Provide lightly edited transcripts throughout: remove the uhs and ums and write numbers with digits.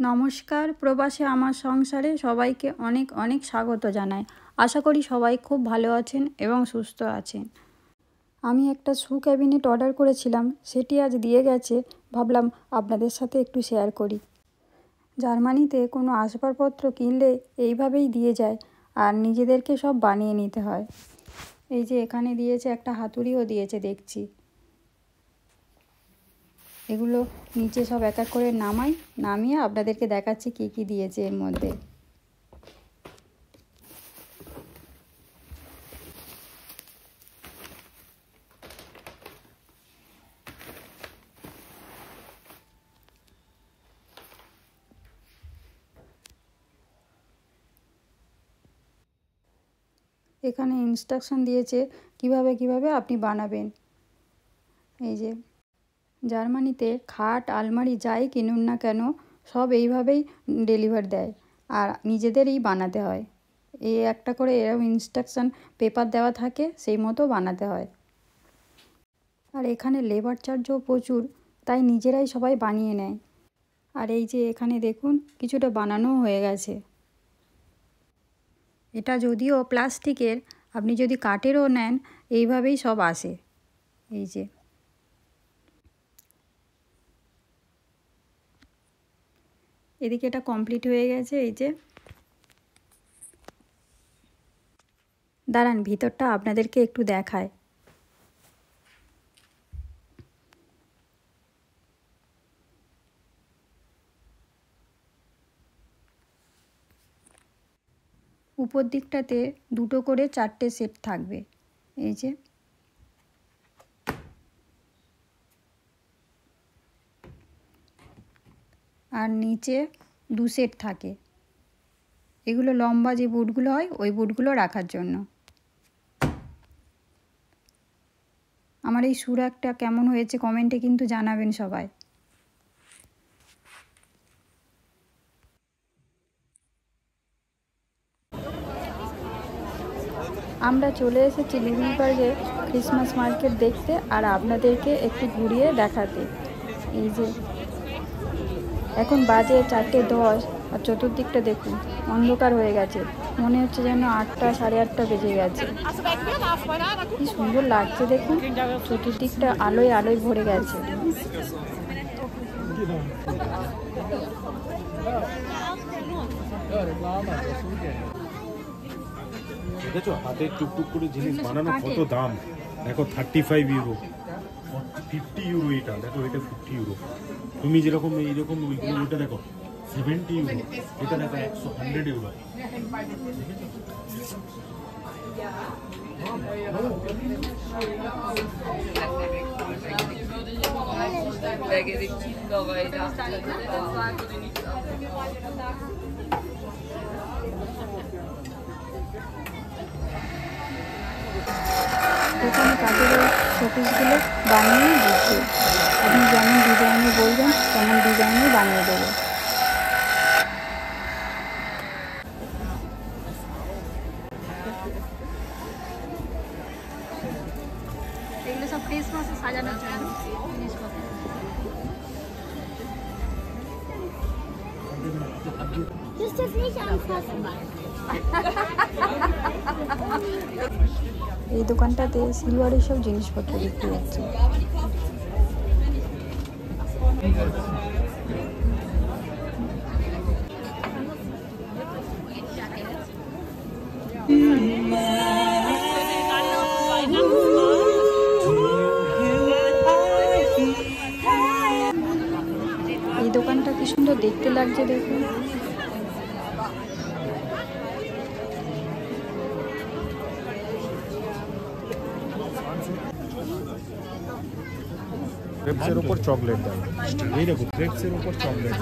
নমস্কার, প্রবাসে আমার সংসারে সবাইকে অনেক অনেক স্বাগত জানাই। আশা করি সবাই খুব ভালো আছেন এবং সুস্থ আছেন। আমি একটা শু ক্যাবিনেট অর্ডার করেছিলাম, সেটি আজ দিয়ে গেছে। ভাবলাম আপনাদের সাথে একটু শেয়ার করি। জার্মানিতে কোনো আসবাবপত্র কিনলে এইভাবেই দিয়ে যায়, আর নিজেদেরকে সব বানিয়ে নিতে হয়। এই যে এখানে দিয়েছে, একটা হাতুড়িও দিয়েছে দেখছি। এগুলো নিচে সব এক এক করে নামিয়ে আপনাদেরকে দেখাচ্ছি কি কি দিয়েছে এর মধ্যে। এখানে ইনস্ট্রাকশন দিয়েছে কিভাবে আপনি বানাবেন। এই যে জার্মানিতে খাট, আলমারি যাই কিনুন না কেন সব এইভাবেই ডেলিভার দেয়, আর নিজেদেরই বানাতে হয়। এই একটা করে এরকম ইনস্ট্রাকশন পেপার দেওয়া থাকে, সেই মতো বানাতে হয়। আর এখানে লেবার চার্জও প্রচুর, তাই নিজেরাই সবাই বানিয়ে নেয়। আর এই যে এখানে দেখুন কিছুটা বানানোও হয়ে গেছে। এটা যদিও প্লাস্টিকের, আপনি যদি কাঠেরও নেন এইভাবেই সব আসে। এই যে এদিকে এটা কমপ্লিট হয়ে গেছে। এই যে দাঁড়ান, ভিতরটা আপনাদেরকে একটু দেখায়। উপর দিকটাতে দুটো করে 4টে সেট থাকবে। এই যে আর নিচে 2 সেট থাকে। এগুলো লম্বা যে বুটগুলো হয় ওই বুটগুলো রাখার জন্য। আমার এই সুরাকটা কেমন হয়েছে কমেন্টে কিন্তু জানাবেন সবাই। আমরা চলে এসেছি লিভিংবার্গে ক্রিসমাস মার্কেট দেখতে, আর আপনাদেরকে একটু ঘুরিয়ে দেখাতে। এই যে এখন বাজে 4:10, আর চতুর্দিকটা দেখুন অন্ধকার হয়ে গেছে, মনে হচ্ছে যেন 8টা, 8:30 বেজে গেছে। কি সুন্দর লাগছে দেখুন, চতুর্দিকটা আলোয় আলোয় ভরে গেছে। দেখেছো হাতে টুকটুক করে জিনিস বানানো কত দাম। দেখো 35 ইউরো, 50 ইউরো। এটা দেখো, এটা 50 ইউরো। তুমি যেরকম এইরকম ওইটা দেখো 70 ইউরো, এটা দেখো 100 ইউরো। এখানে কাঠের শোপিসগুলো বানিয়ে দিচ্ছে। আপনি যেমন ডিজাইনে বলবেন তেমন ডিজাইনে বানিয়ে দেবে। এগুলো সব ক্রিসমাসে সাজানোর জন্য জিনিসপত্র। এই দোকানটাতে সিলভারের সব জিনিসপত্র বিক্রি হচ্ছে। এই দোকানটা কি সুন্দর দেখতে লাগছে দেখুন। গ্রেপসের উপর চকলেট দেয়। এই দেখো গ্রেপসের উপর চকলেট।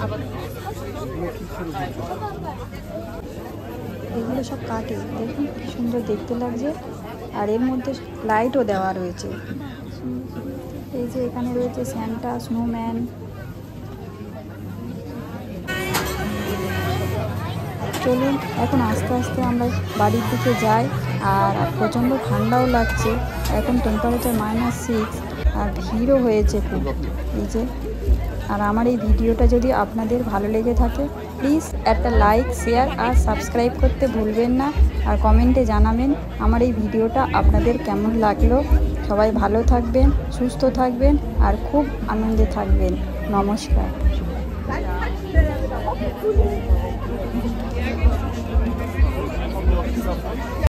এগুলো সব কাটে দেখুন, কি সুন্দর দেখতে লাগছে। আর এর মধ্যে লাইটও দেওয়া রয়েছে। এই যে এখানে রয়েছে স্যান্টা, স্নোম্যান। চলুন এখন আস্তে আস্তে আমরা বাড়ির দিকে যাই। আর প্রচণ্ড ঠান্ডাও লাগছে, এখন টেম্পারেচার -6, আর ভিড়ও হয়েছে খুব। এই যে আর আমার এই ভিডিওটা যদি আপনাদের ভালো লেগে থাকে প্লিজ একটা লাইক, শেয়ার আর সাবস্ক্রাইব করতে ভুলবেন না। আর কমেন্টে জানাবেন আমার এই ভিডিওটা আপনাদের কেমন লাগলো। সবাই ভালো থাকবেন, সুস্থ থাকবেন আর খুব আনন্দে থাকবেন। নমস্কার।